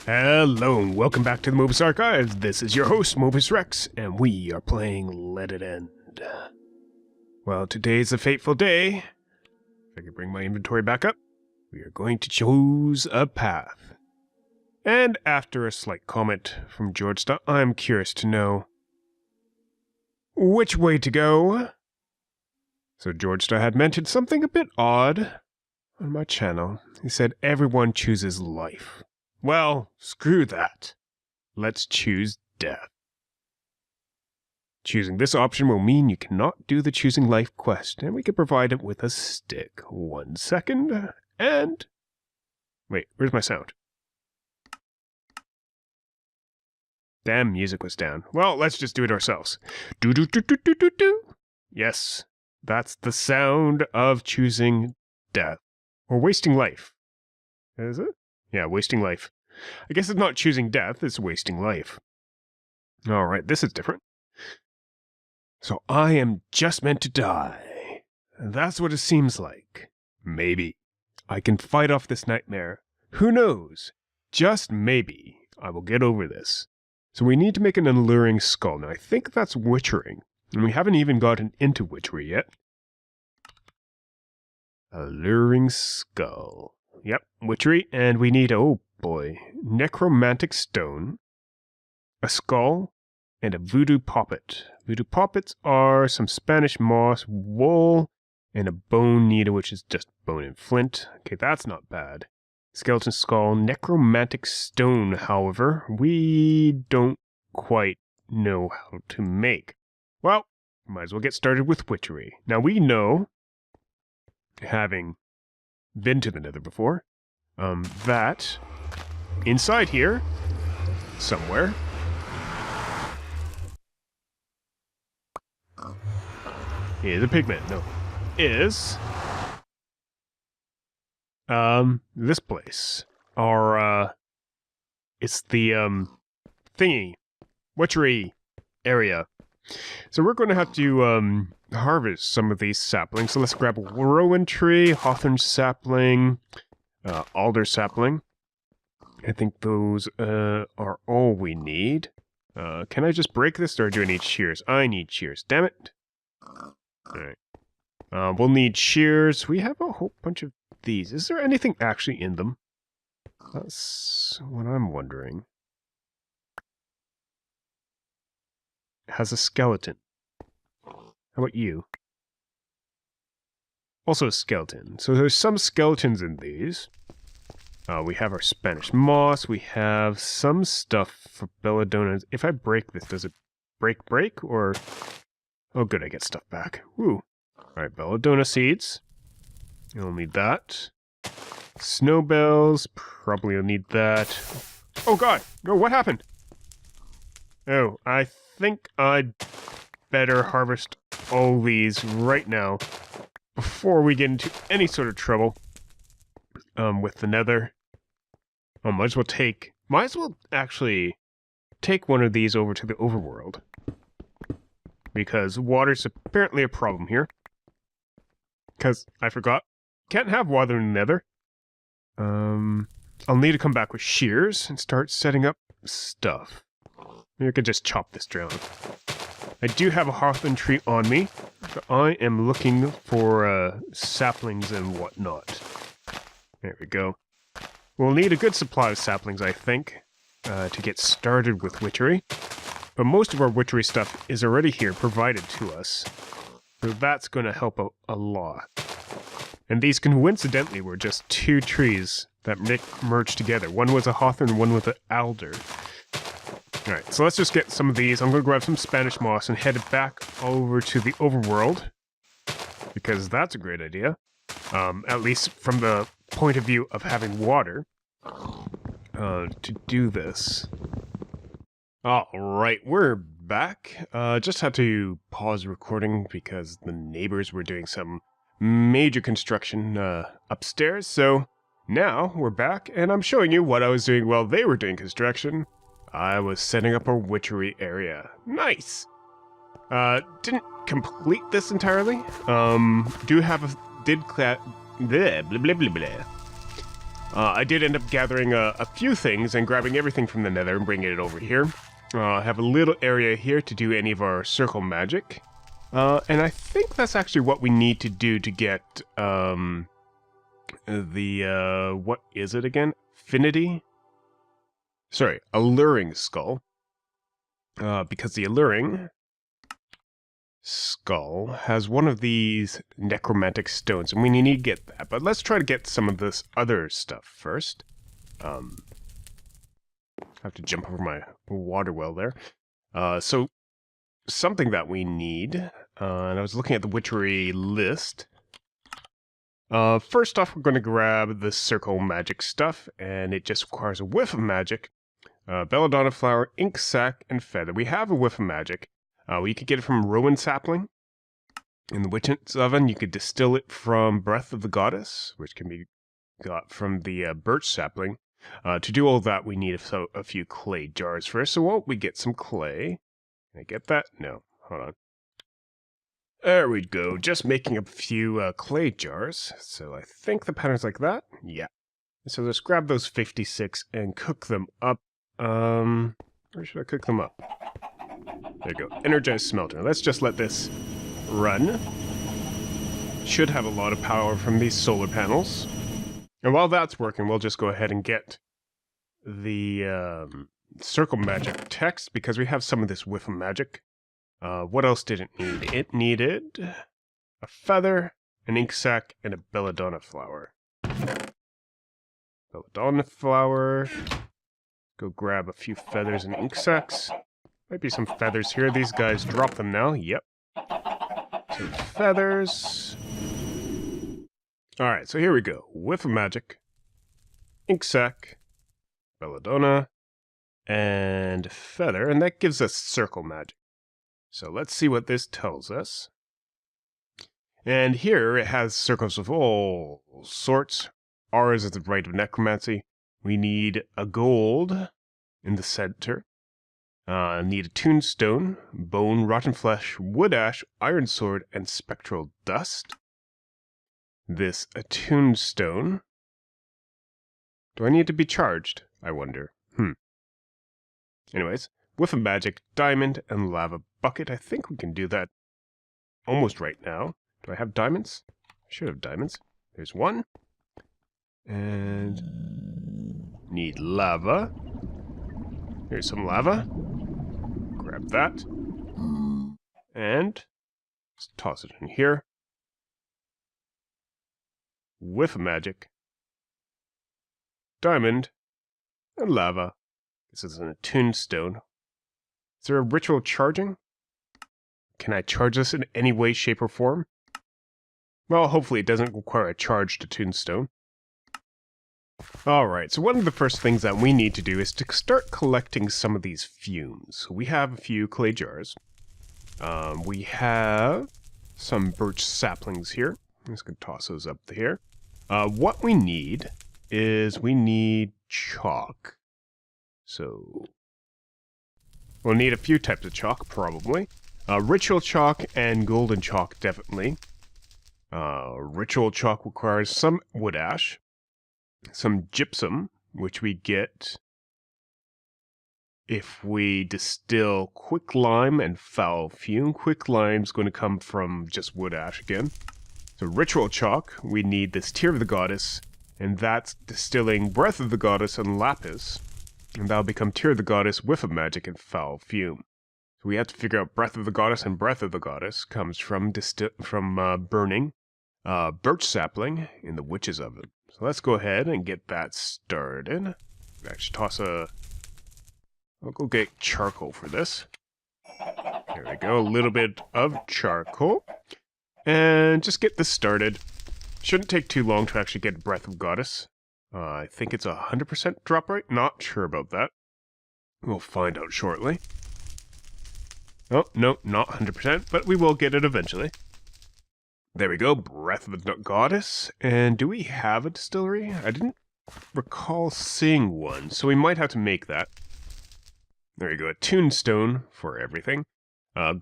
Hello and welcome back to the Mobus Archives. This is your host, Mobus Rex, and we are playing Let It End. Well, today's a fateful day. If I could bring my inventory back up, we are going to choose a path. And after a slight comment from George, I'm curious to know which way to go. So George had mentioned something a bit odd on my channel. He said everyone chooses life. Well, screw that. Let's choose death. Choosing this option will mean you cannot do the choosing life quest, and we can provide it with a stick. 1 second, and... Wait, where's my sound? Damn, music was down. Well, let's just do it ourselves. Do-do-do-do-do-do-do. Yes, that's the sound of choosing death. Or wasting life. Is it? Yeah, wasting life. I guess it's not choosing death, it's wasting life. Alright, this is different. So I am just meant to die. That's what it seems like. Maybe I can fight off this nightmare. Who knows? Just maybe I will get over this. So we need to make an alluring skull. Now I think that's witchering. And we haven't even gotten into witchery yet. Alluring skull. Yep, witchery, and we need, oh boy, necromantic stone, a skull, and a voodoo poppet. Voodoo poppets are some Spanish moss, wool, and a bone needle, which is just bone and flint. Okay, that's not bad. Skeleton skull, necromantic stone, however, we don't quite know how to make. Well, might as well get started with witchery. Now we know, having been to the Nether before, that inside here, somewhere, is a pigman. No, is this place. Our it's the thingy, witchery area. So we're going to have to harvest some of these saplings. So let's grab a rowan tree, hawthorn sapling, alder sapling. I think those are all we need. Can I just break this, or do I need shears? I need shears, damn it. Alright. We'll need shears. We have a whole bunch of these. Is there anything actually in them? That's what I'm wondering. It has a skeleton. How about you? Also a skeleton. So there's some skeletons in these. We have our Spanish moss. We have some stuff for belladonna. If I break this, does it break? Or... Oh good, I get stuff back. Woo. Alright, belladonna seeds. You'll need that. Snowbells. Probably will need that. Oh god! No, what happened? Oh, I think I'd better harvest all these right now before we get into any sort of trouble with the nether. Oh, might as well actually take one of these over to the overworld, because water's apparently a problem here. Because I forgot, can't have water in the nether. I'll need to come back with shears and start setting up stuff. Maybe I could just chop this down. I do have a hawthorn tree on me, so I am looking for saplings and whatnot. There we go. We'll need a good supply of saplings, I think, to get started with witchery. But most of our witchery stuff is already here, provided to us. So that's going to help a lot. And these coincidentally were just two trees that merged together. One was a hawthorn, one was an alder. Alright, so let's just get some of these. I'm going to grab some Spanish moss and head back over to the overworld, because that's a great idea. At least from the point of view of having water to do this. Alright, we're back. Just had to pause recording because the neighbors were doing some major construction upstairs, so now we're back and I'm showing you what I was doing while they were doing construction. I was setting up a witchery area. Nice! Didn't complete this entirely. Did I did end up gathering a few things and grabbing everything from the nether and bringing it over here. I have a little area here to do any of our circle magic. And I think that's actually what we need to do to get what is it again? Affinity? Sorry, Alluring Skull. Because the Alluring Skull has one of these necromantic stones, and we need to get that. But let's try to get some of this other stuff first. I have to jump over my water well there. So something that we need, and I was looking at the witchery list. First off, we're going to grab the circle magic stuff, and it just requires a whiff of magic, belladonna flower, ink sac, and feather. We have a whiff of magic. You could get it from rowan sapling. In the witch's oven, you could distill it from breath of the goddess, which can be got from the birch sapling. To do all that, we need a few clay jars first. So won't we get some clay? Can I get that? No. Hold on. There we go. Just making a few clay jars. So I think the pattern's like that. Yeah. So let's grab those 56 and cook them up. Where should I cook them up? There you go. Energized smelter. Let's just let this run. Should have a lot of power from these solar panels. And while that's working, we'll just go ahead and get the circle magic text, because we have some of this whiff of magic. What else did it need? It needed a feather, an ink sac, and a belladonna flower. Belladonna flower. Go grab a few feathers and ink sacs. Might be some feathers here. These guys drop them now. Yep. Some feathers. Alright, so here we go. Whiff of magic, ink sac, belladonna, and feather, and that gives us circle magic. So let's see what this tells us. And here it has circles of all sorts. Ours is the rite of necromancy. We need a gold in the center. Need a tombstone, bone, rotten flesh, wood ash, iron sword, and spectral dust. This attuned stone. Do I need to be charged? I wonder. Anyways, whiff of magic, diamond, and lava bucket. I think we can do that almost right now. Do I have diamonds? I should have diamonds. There's one. And need lava. Here's some lava. Grab that. And let's toss it in here. Whiff of magic, diamond, and lava. This is an attuned stone. Is there a ritual charging? Can I charge this in any way, shape, or form? Well, hopefully it doesn't require a charged attuned stone. Alright, so one of the first things that we need to do is to start collecting some of these fumes. We have a few clay jars. We have some birch saplings here. I'm just going to toss those up here. What we need is we need chalk. So we'll need a few types of chalk, probably. Ritual chalk and golden chalk, definitely. Ritual chalk requires some wood ash, some gypsum, which we get if we distill quicklime and foul fume. Quicklime's going to come from just wood ash again. So ritual chalk, we need this tear of the goddess, and that's distilling breath of the goddess and lapis, and that'll become tear of the goddess, whiff of magic, and foul fume. So we have to figure out breath of the goddess, and breath of the goddess comes from burning birch sapling in the witch's oven. So let's go ahead and get that started. Actually I'll go get charcoal for this. There we go, a little bit of charcoal. And just get this started. Shouldn't take too long to actually get Breath of Goddess. I think it's 100% drop rate. Not sure about that. We'll find out shortly. Oh, no, not 100%, but we will get it eventually. There we go, Breath of the Goddess. And do we have a distillery? I didn't recall seeing one, so we might have to make that. There you go, a tombstone for everything.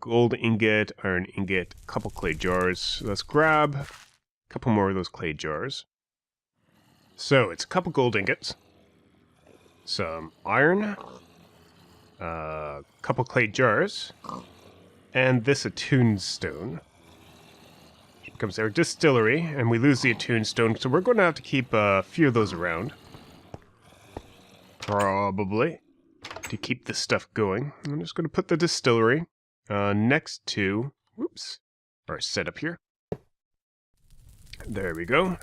Gold ingot, iron ingot, a couple clay jars. Let's grab a couple more of those clay jars. So, it's a couple gold ingots, some iron, a couple clay jars, and this attuned stone. Which becomes our distillery, and we lose the attuned stone, so we're going to have to keep a few of those around. Probably. To keep this stuff going. I'm just going to put the distillery next to, our setup here. There we go.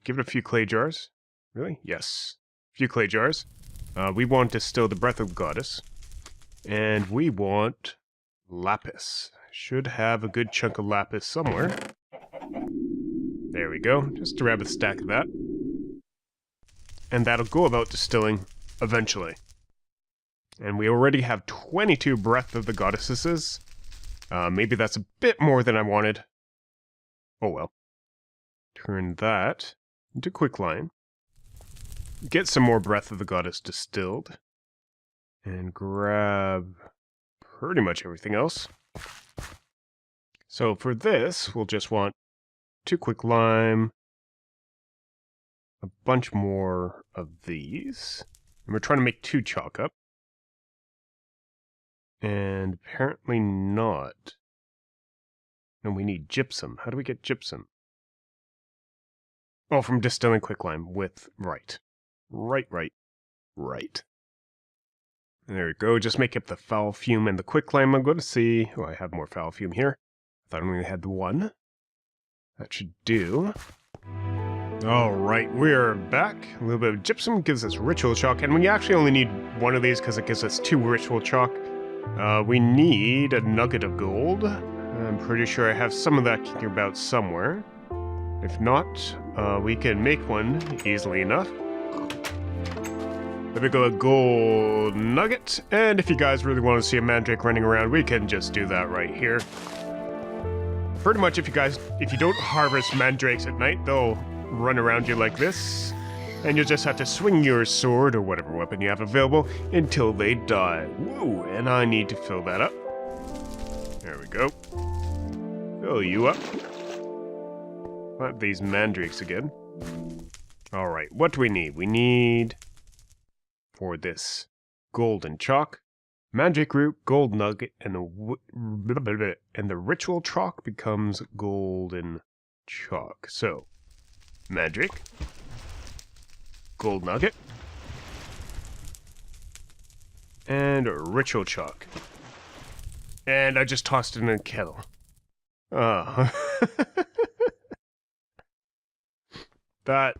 Give it a few clay jars. Really? Yes. A few clay jars. We want to distill the breath of the goddess. And we want lapis. Should have a good chunk of lapis somewhere. There we go. Just grab a stack of that. And that'll go about distilling eventually. And we already have 22 breath of the goddesses. Maybe that's a bit more than I wanted. Oh well. Turn that into quicklime. Get some more breath of the goddess distilled. And grab pretty much everything else. So for this, we'll just want 2 quicklime, a bunch more of these. And we're trying to make 2 chalk up. And apparently not. No, we need gypsum. How do we get gypsum? Oh, from distilling quicklime with right. Right. There we go. Just make up the foul fume and the quicklime. I'm going to see. Oh, I have more foul fume here. I thought I only had the one. That should do. Alright, we're back. A little bit of gypsum gives us ritual chalk, and we actually only need one of these because it gives us 2 ritual chalk. We need a nugget of gold. I'm pretty sure I have some of that kicking about somewhere. If not, we can make one easily enough. There we go, a gold nugget. And if you guys really want to see a mandrake running around, we can just do that right here. Pretty much if you don't harvest mandrakes at night, they'll run around you like this. And you'll just have to swing your sword or whatever weapon you have available until they die. Whoa, and I need to fill that up. There we go. Fill you up. Plant these mandrakes again. Alright, what do we need? We need, for this, golden chalk, mandrake root, gold nugget, and the ritual chalk becomes golden chalk. So, mandrake, gold nugget, and ritual chalk. And I just tossed it in a kettle. That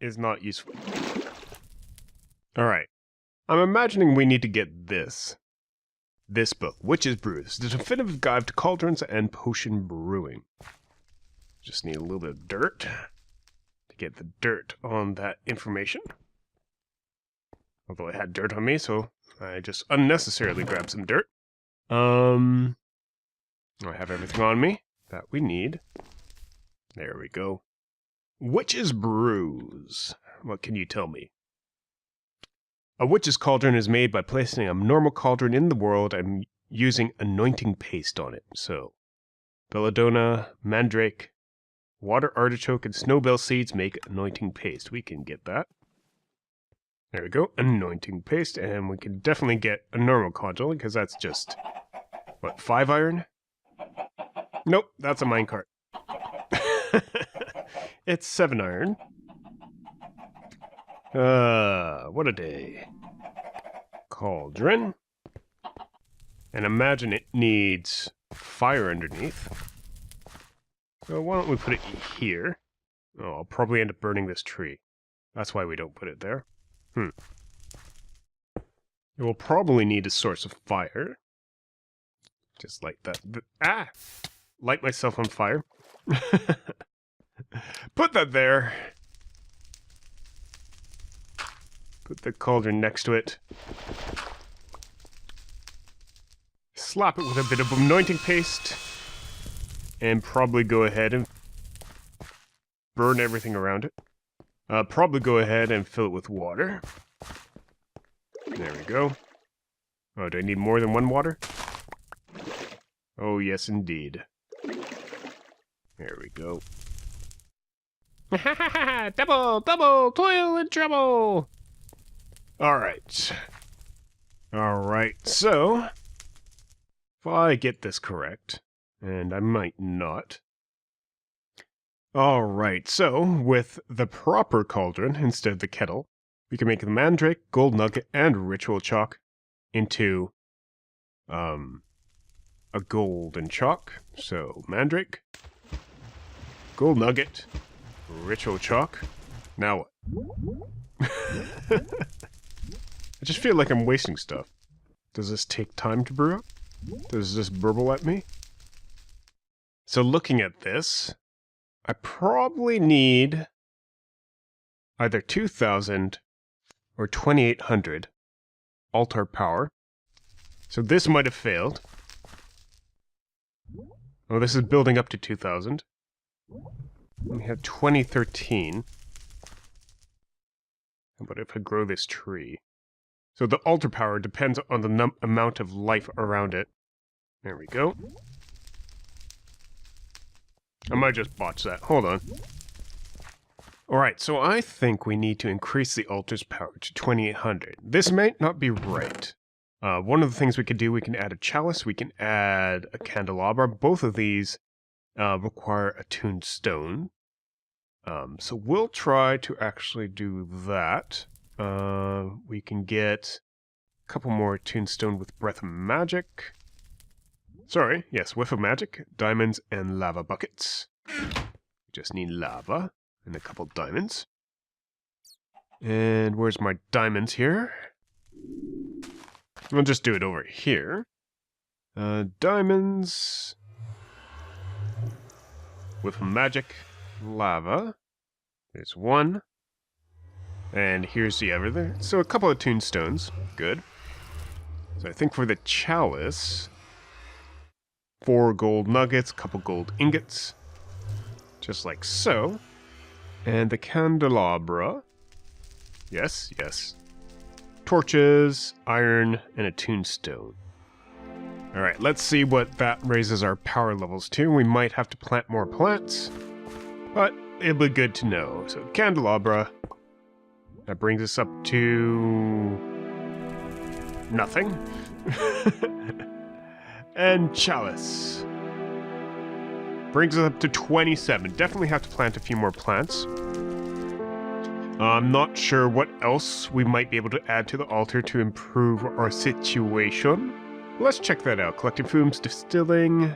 is not useful. Alright. I'm imagining we need to get this. This book, Witch's Brew. This is a definitive guide to cauldrons and potion brewing. Just need a little bit of dirt to get the dirt on that information. Although I had dirt on me, so I just unnecessarily grabbed some dirt. I have everything on me that we need. There we go. Witch's Brews. What can you tell me? A witch's cauldron is made by placing a normal cauldron in the world and using anointing paste on it. So, belladonna, mandrake, water artichoke, and snowbell seeds make anointing paste. We can get that. There we go, anointing paste, and we can definitely get a normal cauldron because that's just, what, 5 iron? Nope, that's a minecart. It's 7 iron. What a day. Cauldron. And imagine it needs fire underneath. So why don't we put it here? Oh, I'll probably end up burning this tree. That's why we don't put it there. It will probably need a source of fire. Just like that. Ah! Light myself on fire. Put that there. Put the cauldron next to it. Slap it with a bit of anointing paste. And probably go ahead and burn everything around it. Probably go ahead and fill it with water. There we go. Oh, do I need more than 1 water? Oh, yes, indeed. There we go. Double, double, toil and trouble! Alright. Alright, so... if I get this correct, and I might not... Alright, so, with the proper cauldron instead of the kettle, we can make the mandrake, gold nugget, and ritual chalk into, a golden chalk. So, mandrake, gold nugget, ritual chalk. Now what? I just feel like I'm wasting stuff. Does this take time to brew up? Does this burble at me? So looking at this, I probably need either 2,000 or 2,800 altar power. So this might have failed. Oh, this is building up to 2,000. We have 2013. How about if I grow this tree? So the altar power depends on the amount of life around it. There we go. I might just botch that. Hold on. Alright, so I think we need to increase the altar's power to 2,800. This might not be right. One of the things we could do, we can add a chalice, we can add a candelabra. Both of these require a tuned stone. So we'll try to actually do that. We can get a couple more tuned stone with breath of magic. Sorry, yes, whiff of magic, diamonds, and lava buckets. We just need lava and a couple diamonds. And where's my diamonds here? We'll just do it over here. Diamonds. Whiff of magic, lava. There's one. And here's the other there. So a couple of tuned stones. Good. So I think for the chalice... 4 gold nuggets, couple gold ingots, just like so. And the candelabra, yes, yes. Torches, iron, and a tuned stone. Alright, let's see what that raises our power levels to. We might have to plant more plants, but it'll be good to know. So candelabra, that brings us up to... nothing. And chalice brings us up to 27. Definitely have to plant a few more plants. I'm not sure what else we might be able to add to the altar to improve our situation. Let's check that out. Collecting fumes, distilling.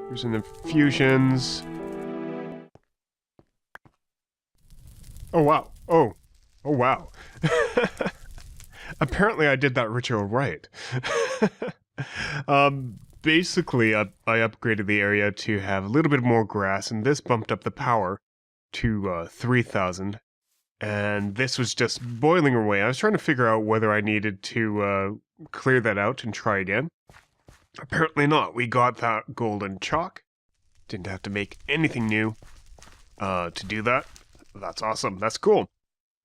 There's an infusions. Oh wow. Oh wow. Apparently I did that ritual right. Basically, I upgraded the area to have a little bit more grass, and this bumped up the power to 3,000. And this was just boiling away. I was trying to figure out whether I needed to clear that out and try again. Apparently not. We got that golden chalk. Didn't have to make anything new to do that. That's awesome. That's cool.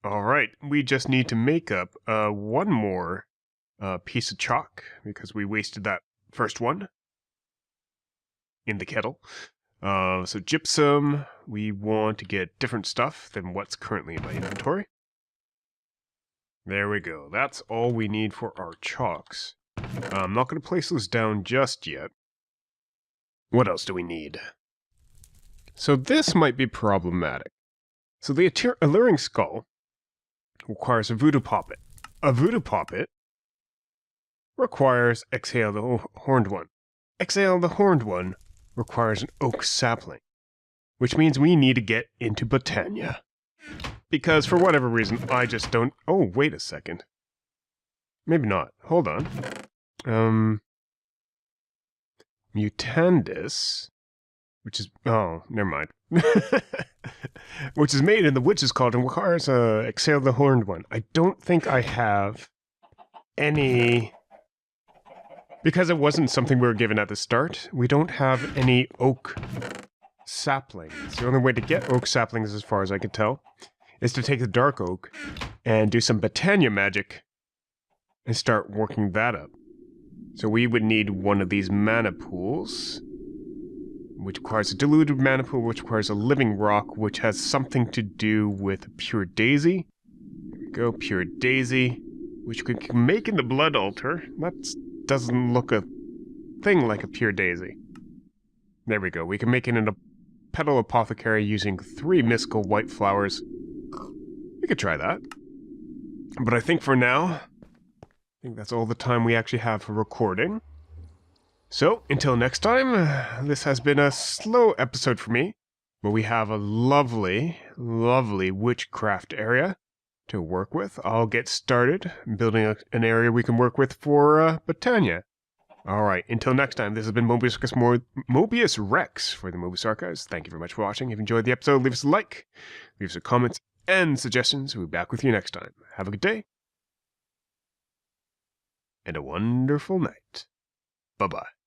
Alright, we just need to make up one more piece of chalk, because we wasted that first one in the kettle. So gypsum, we want to get different stuff than what's currently in my inventory. There we go. That's all we need for our chalks. I'm not going to place those down just yet. What else do we need? So this might be problematic. So the alluring skull requires a voodoo poppet. A voodoo poppet requires exhale the horned one. Exhale the horned one requires an oak sapling, which means we need to get into Botania. Because for whatever reason, I just don't... Oh, wait a second. Maybe not. Hold on. Mutandis, which is... Oh, never mind. Which is made in the Witch's Cauldron, requires exhale the horned one. I don't think I have any... Because it wasn't something we were given at the start, we don't have any oak saplings. The only way to get oak saplings, as far as I can tell, is to take the dark oak and do some Botania magic and start working that up. So we would need one of these mana pools. which requires a diluted mana pool, which requires a living rock, which has something to do with pure daisy. There we go, pure daisy, which we can make into blood altar. That doesn't look a thing like a pure daisy. There we go, we can make it into petal apothecary using 3 mystical white flowers. We could try that. But I think for now, I think that's all the time we actually have for recording. So, until next time, this has been a slow episode for me, but we have a lovely, lovely witchcraft area to work with. I'll get started building an area we can work with for Botania. Alright, until next time, this has been Mobius Rex for the Mobius Archives. Thank you very much for watching. If you enjoyed the episode, leave us a like, leave us some comments and suggestions. We'll be back with you next time. Have a good day, and a wonderful night. Bye-bye.